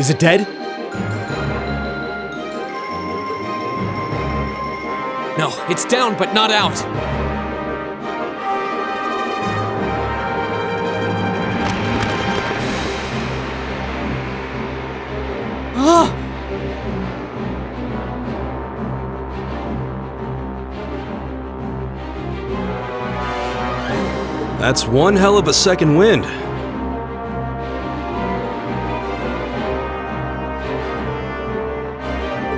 Is it dead? No, it's down but not out. Ah! That's one hell of a second wind.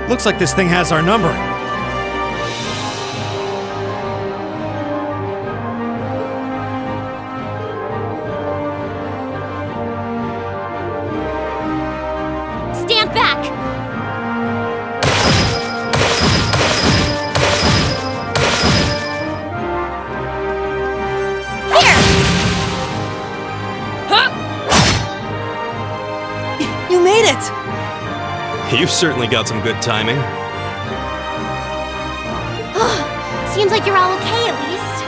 Looks like this thing has our number. Stand back! Here! Huh? You made it! You've certainly got some good timing. Seems like you're all okay, at least.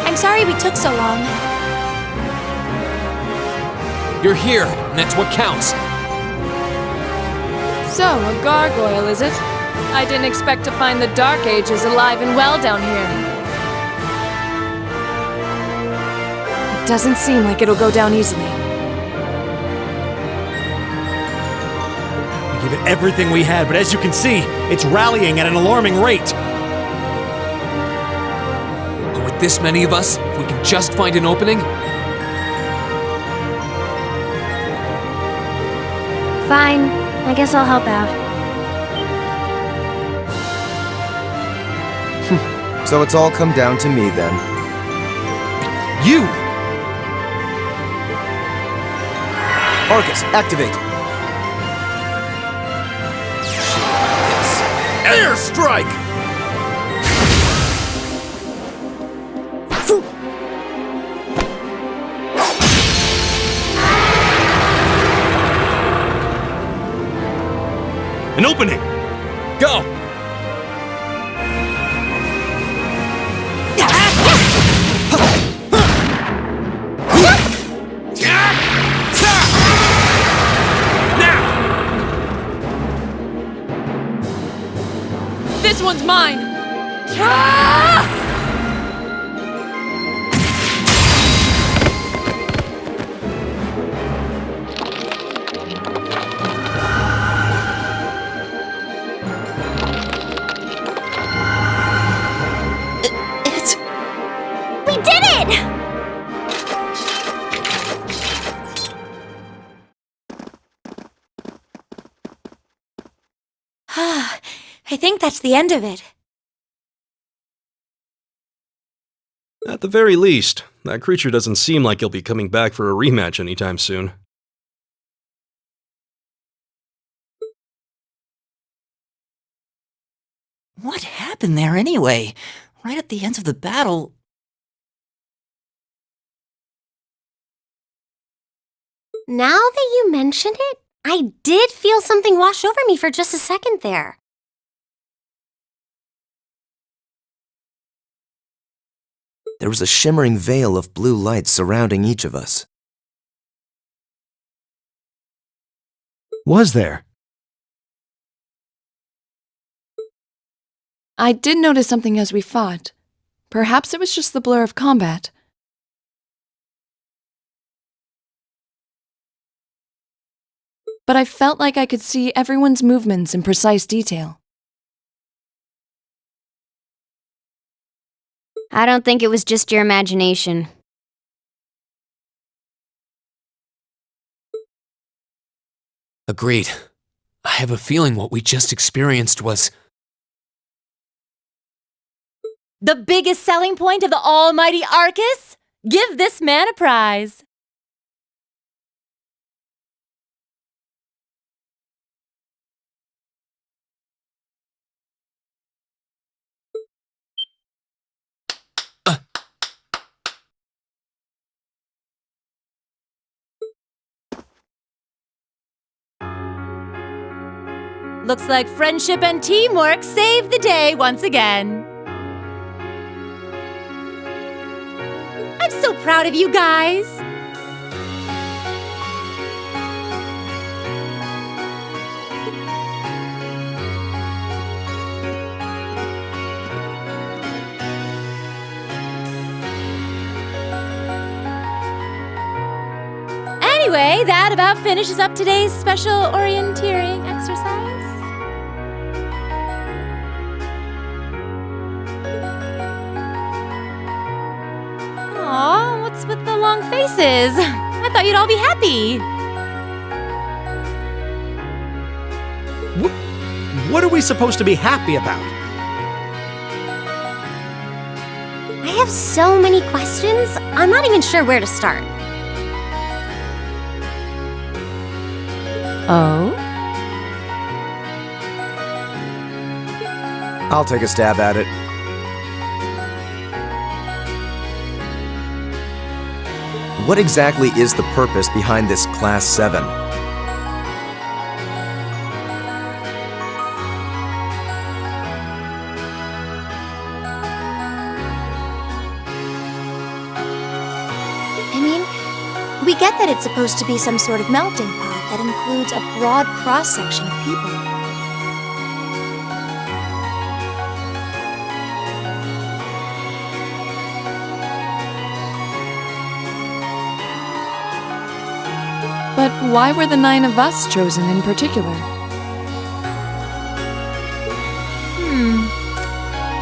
I'm sorry we took so long. You're here, and that's what counts. So, a gargoyle, is it? I didn't expect to find the Dark Ages alive and well down here. It doesn't seem like it'll go down easily. We gave it everything we had, but as you can see, it's rallying at an alarming rate. But with this many of us, if we can just find an opening... Fine. I guess I'll help out. So it's all come down to me then. You! Arcus, activate! Airstrike! An opening! Go! This one's mine! We did it! I think that's the end of it. At the very least, that creature doesn't seem like he'll be coming back for a rematch anytime soon. What happened there anyway? Right at the end of the battle... Now that you mention it, I did feel something wash over me for just a second there. There was a shimmering veil of blue light surrounding each of us. Was there? I did notice something as we fought. Perhaps it was just the blur of combat. But I felt like I could see everyone's movements in precise detail. I don't think it was just your imagination. Agreed. I have a feeling what we just experienced was... The biggest selling point of the almighty Arcus? Give this man a prize. Looks like friendship and teamwork saved the day once again. I'm so proud of you guys. Anyway, that about finishes up today's special orienteering exercise. Aw, what's with the long faces? I thought you'd all be happy. What are we supposed to be happy about? I have so many questions, I'm not even sure where to start. Oh? I'll take a stab at it. What exactly is the purpose behind this Class 7? I mean, we get that it's supposed to be some sort of melting pot that includes a broad cross-section of people. But why were the 9 of us chosen in particular?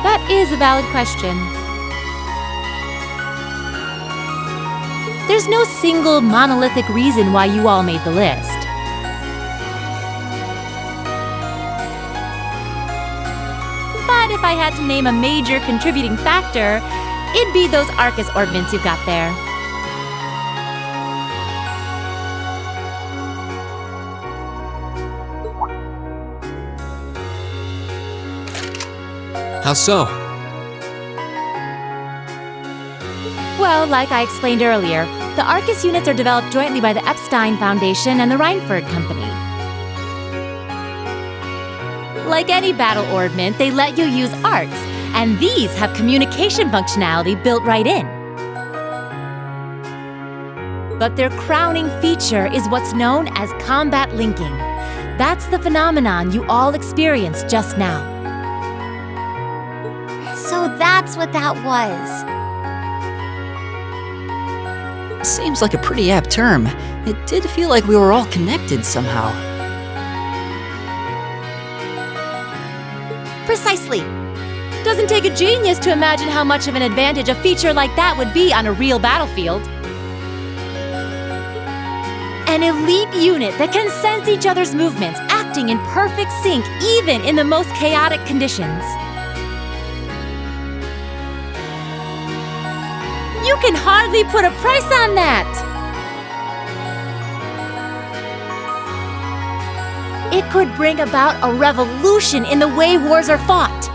That is a valid question. There's no single monolithic reason why you all made the list. But if I had to name a major contributing factor, it'd be those Arcus orbments you've got there. How so? Well, like I explained earlier, the Arcus units are developed jointly by the Epstein Foundation and the Reinford Company. Like any battle orbment, they let you use arts, and these have communication functionality built right in. But their crowning feature is what's known as combat linking. That's the phenomenon you all experienced just now. So that's what that was. Seems like a pretty apt term. It did feel like we were all connected somehow. Precisely. Doesn't take a genius to imagine how much of an advantage a feature like that would be on a real battlefield. An elite unit that can sense each other's movements, acting in perfect sync even in the most chaotic conditions. You can hardly put a price on that! It could bring about a revolution in the way wars are fought.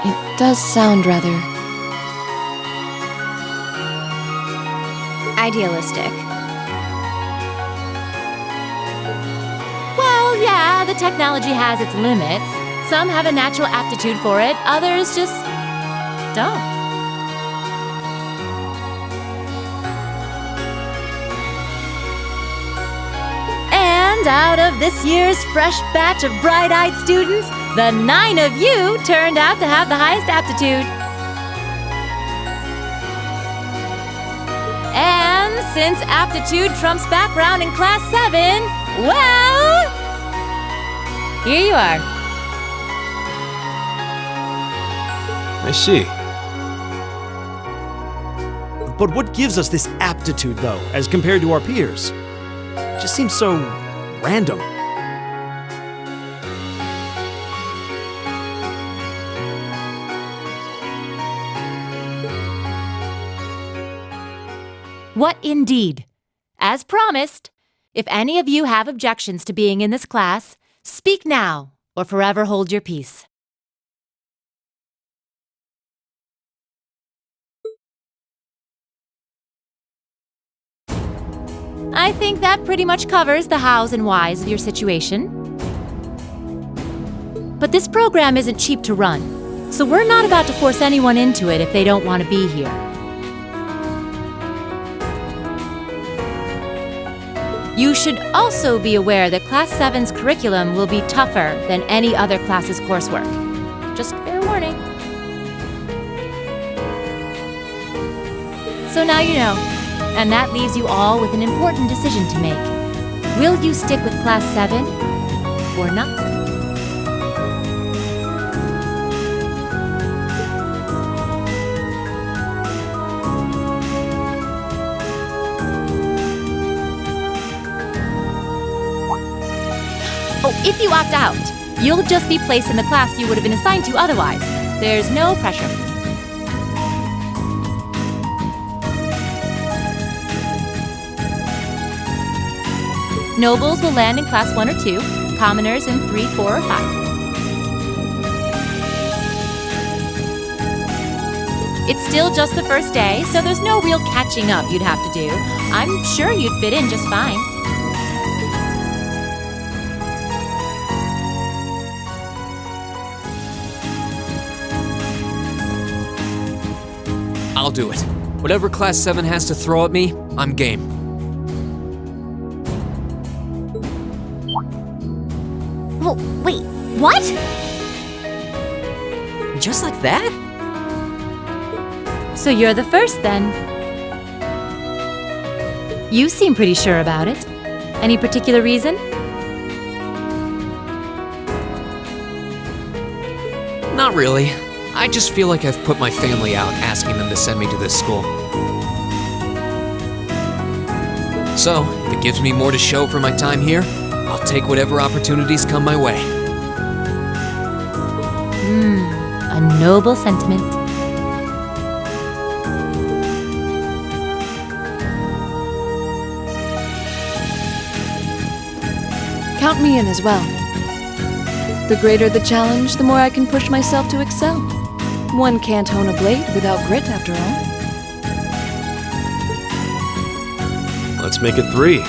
It does sound rather Idealistic. Well, yeah, the technology has its limits. Some have a natural aptitude for it, others just don't. And out of this year's fresh batch of bright-eyed students, the 9 of you turned out to have the highest aptitude. And since aptitude trumps background in Class 7, well, here you are. I see. But what gives us this aptitude, though, as compared to our peers? It just seems so random. What indeed? As promised, if any of you have objections to being in this class, speak now or forever hold your peace. I think that pretty much covers the hows and whys of your situation. But this program isn't cheap to run, so we're not about to force anyone into it if they don't want to be here. You should also be aware that Class 7's curriculum will be tougher than any other class's coursework. Just fair warning. now you know. And that leaves you all with an important decision to make. Will you stick with Class 7 or not? Oh, if you opt out, you'll just be placed in the class you would have been assigned to otherwise. There's no pressure. Nobles will land in Class 1 or 2, commoners in 3, 4, or 5. It's still just the first day, so there's no real catching up you'd have to do. I'm sure you'd fit in just fine. I'll do it. Whatever Class 7 has to throw at me, I'm game. Oh, wait, what? Just like that? So you're the first, then. You seem pretty sure about it. Any particular reason? Not really. I just feel like I've put my family out asking them to send me to this school. So, if it gives me more to show for my time here, I'll take whatever opportunities come my way. A noble sentiment. Count me in as well. The greater the challenge, the more I can push myself to excel. One can't hone a blade without grit, after all. Let's make it 3.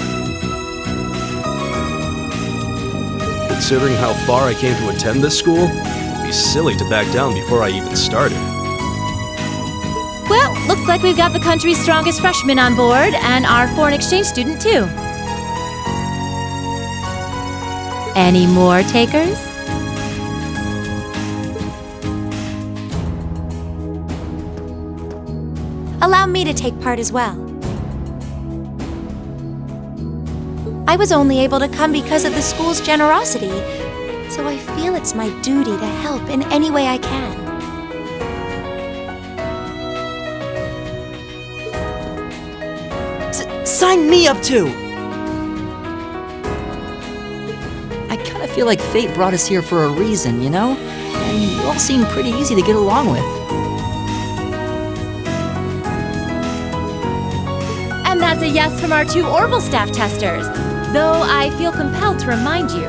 Considering how far I came to attend this school, it'd be silly to back down before I even started. Well, looks like we've got the country's strongest freshman on board, and our foreign exchange student, too. Any more takers? Allow me to take part as well. I was only able to come because of the school's generosity, so I feel it's my duty to help in any way I can. Sign me up too! I kinda feel like fate brought us here for a reason, you know? And you all seem pretty easy to get along with. And that's a yes from our 2 Orbital staff testers, though I feel compelled to remind you.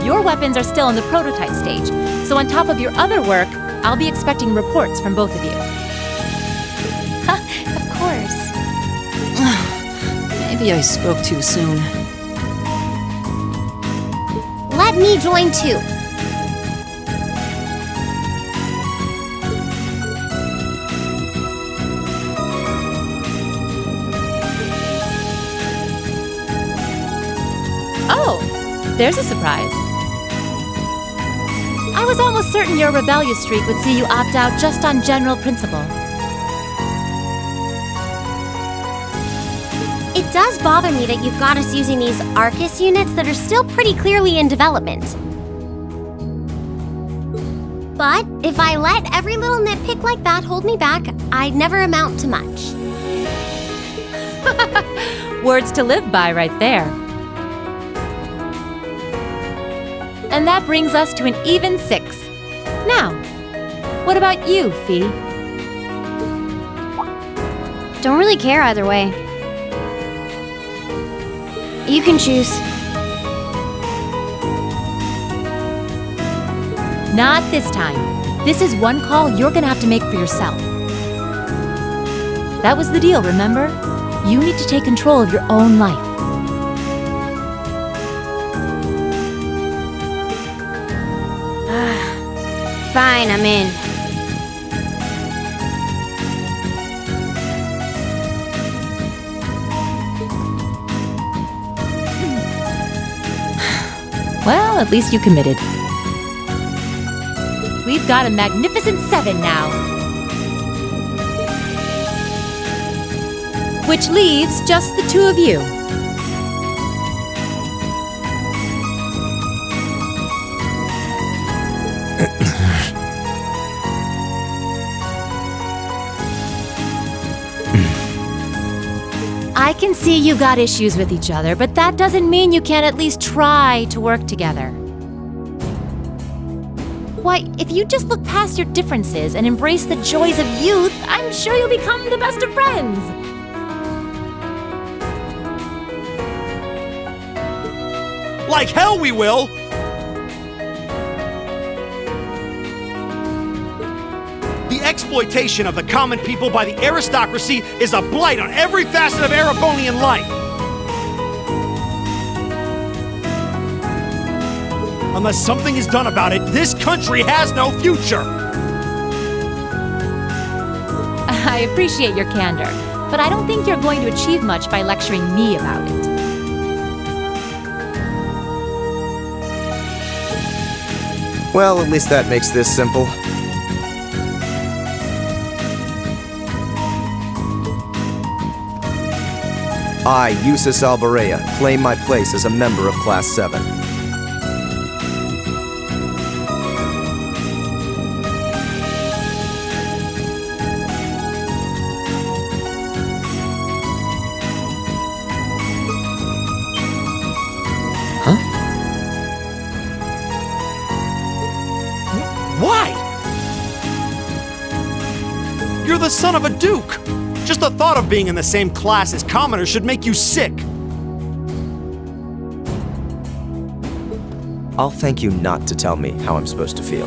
Your weapons are still in the prototype stage, so on top of your other work, I'll be expecting reports from both of you. Of course. Maybe I spoke too soon. Let me join too. Oh, there's a surprise. I was almost certain your rebellious streak would see you opt out just on general principle. It does bother me that you've got us using these Arcus units that are still pretty clearly in development. But if I let every little nitpick like that hold me back, I'd never amount to much. Words to live by right there. And that brings us to an even 6. Now, what about you, Fee? Don't really care either way. You can choose. Not this time. This is one call you're gonna have to make for yourself. That was the deal, remember? You need to take control of your own life. Fine, I'm in. Well, at least you committed. We've got a magnificent 7 now. which leaves just the two of you. I can see you got issues with each other, but that doesn't mean you can't at least try to work together. Why, if you just look past your differences and embrace the joys of youth, I'm sure you'll become the best of friends. Like hell we will! The exploitation of the common people by the aristocracy is a blight on every facet of Erebonian life! Unless something is done about it, this country has no future! I appreciate your candor, but I don't think you're going to achieve much by lecturing me about it. Well, at least that makes this simple. I, Eustace Alborea, claim my place as a member of Class 7. Why? You're the son of a duke! Just the thought of being in the same class as commoners should make you sick! I'll thank you not to tell me how I'm supposed to feel.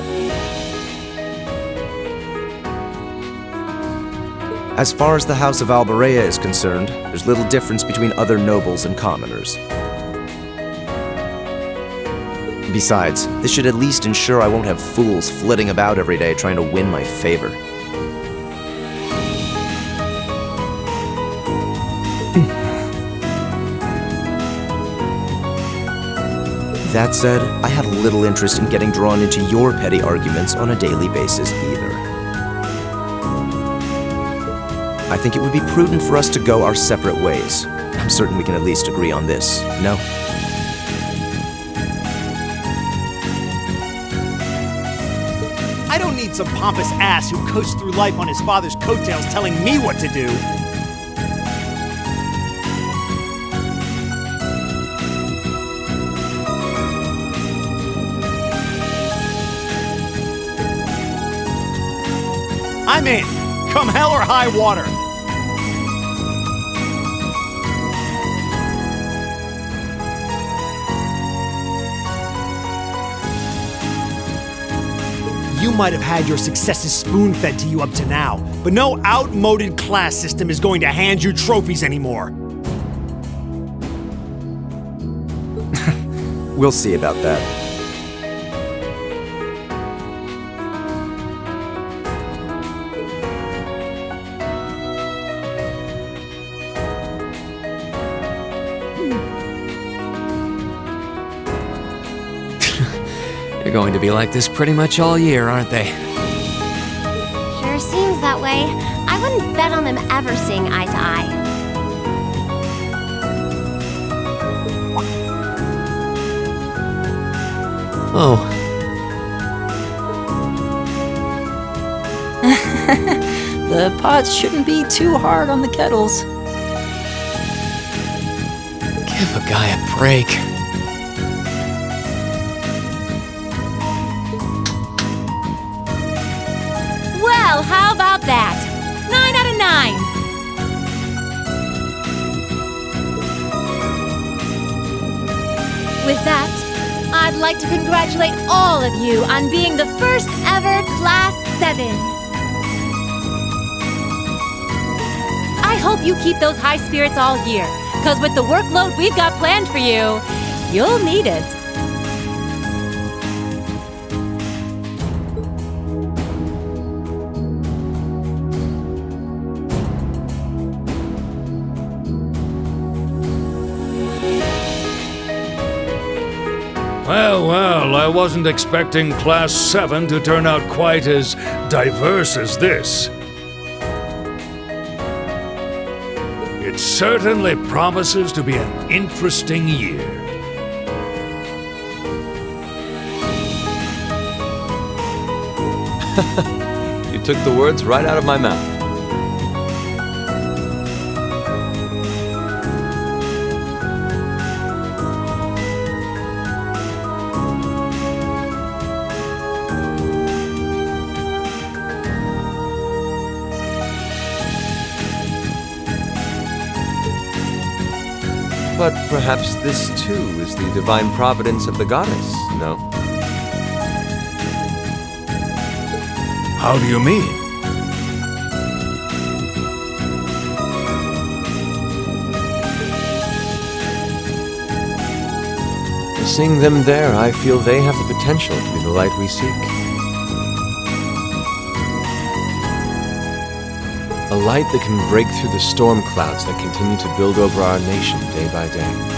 As far as the House of Alborea is concerned, there's little difference between other nobles and commoners. Besides, this should at least ensure I won't have fools flitting about every day trying to win my favor. That said, I have little interest in getting drawn into your petty arguments on a daily basis either. I think it would be prudent for us to go our separate ways. I'm certain we can at least agree on this, no? I don't need some pompous ass who coasts through life on his father's coattails telling me what to do. I'm in, come hell or high water. You might have had your successes spoon-fed to you up to now, but no outmoded class system is going to hand you trophies anymore. We'll see about that. They're going to be like this pretty much all year, aren't they? Sure seems that way. I wouldn't bet on them ever seeing eye to eye. Oh. The pots shouldn't be too hard on the kettles. Give a guy a break. Well, how about that? 9 out of 9. With that, I'd like to congratulate all of you on being the first ever Class 7. I hope you keep those high spirits all year, because with the workload we've got planned for you, you'll need it. Well, I wasn't expecting Class 7 to turn out quite as diverse as this. It certainly promises to be an interesting year. You took the words right out of my mouth. But perhaps this too is the divine providence of the goddess, no? How do you mean? Seeing them there, I feel they have the potential to be the light we seek. A light that can break through the storm clouds that continue to build over our nation day by day.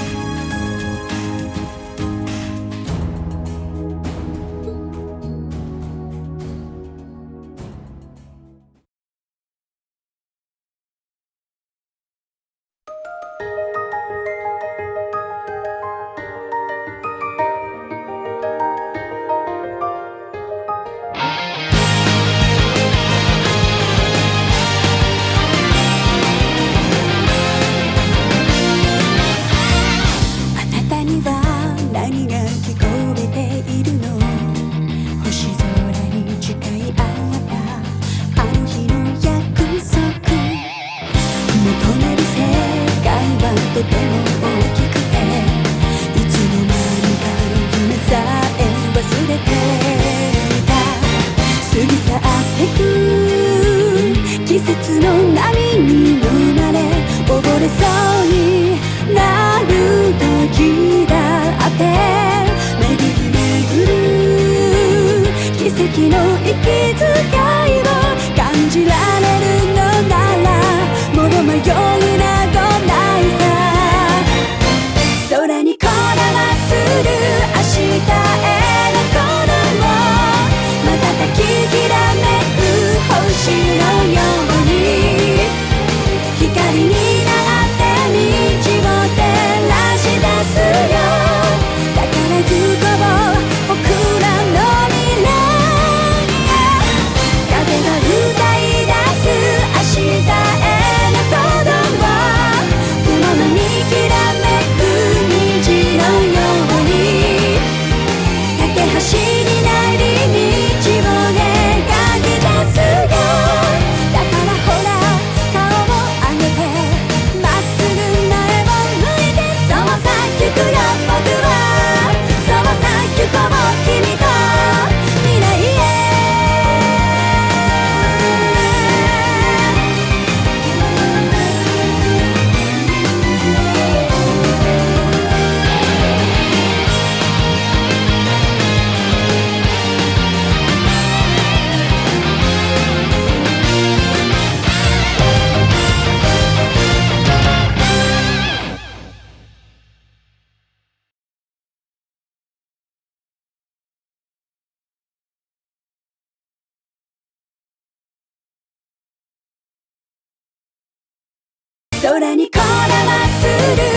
空にこだまする